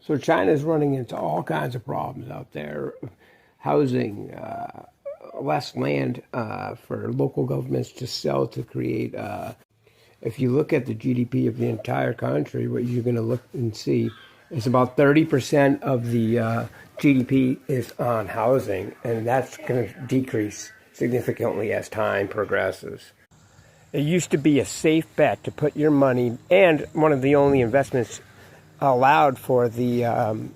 So China's running into all kinds of problems out there, housing, less land for local governments to sell to create. If you look at the GDP of the entire country, what you're going to look and see is about 30% of the GDP is on housing, and that's going to decrease significantly as time progresses. It used to be a safe bet to put your money, and one of the only investments allowed for the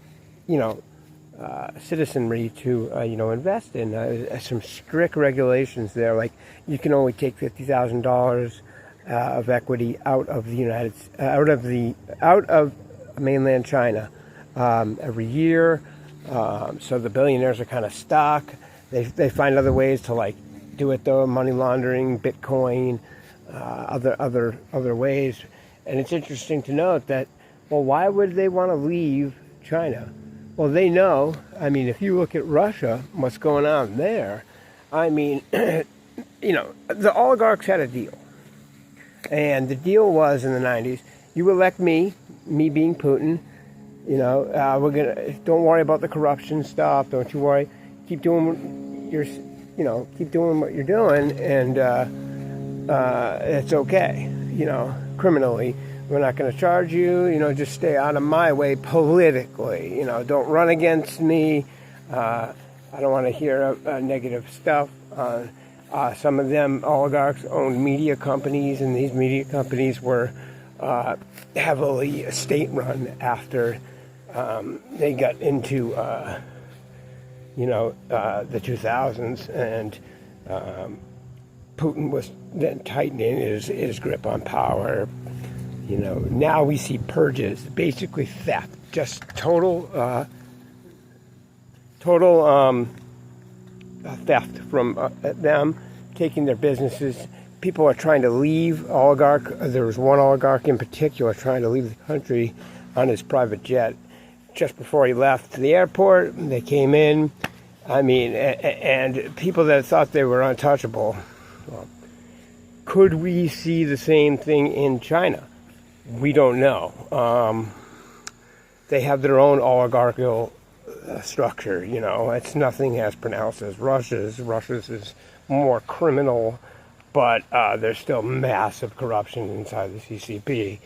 citizenry to invest in. Some strict regulations there, like you can only take $50,000 of equity out of mainland China every year. So the billionaires are kind of stuck. They find other ways to like do it though, money laundering, Bitcoin, other ways. And it's interesting to note that, well, why would they want to leave China? Well, they know. I mean, if you look at Russia, what's going on there, I mean, the oligarchs had a deal. And the deal was in the 90s, you elect me being Putin, don't worry about the corruption stuff, don't you worry, keep doing what you're doing, and it's okay, criminally. We're not going to charge you, just stay out of my way politically, don't run against me. I don't want to hear negative stuff. Some of them oligarchs owned media companies, and these media companies were heavily state-run after they got into the 2000s, and Putin was then tightening his grip on power. Now we see purges, basically theft, just total theft from them, taking their businesses. People are trying to leave. There was one oligarch in particular trying to leave the country on his private jet. Just before he left the airport, they came in. I mean, and people that thought they were untouchable. Well, could we see the same thing in China? We don't know. They have their own oligarchical structure, it's nothing as pronounced as Russia's. Russia's is more criminal, but there's still massive corruption inside the CCP.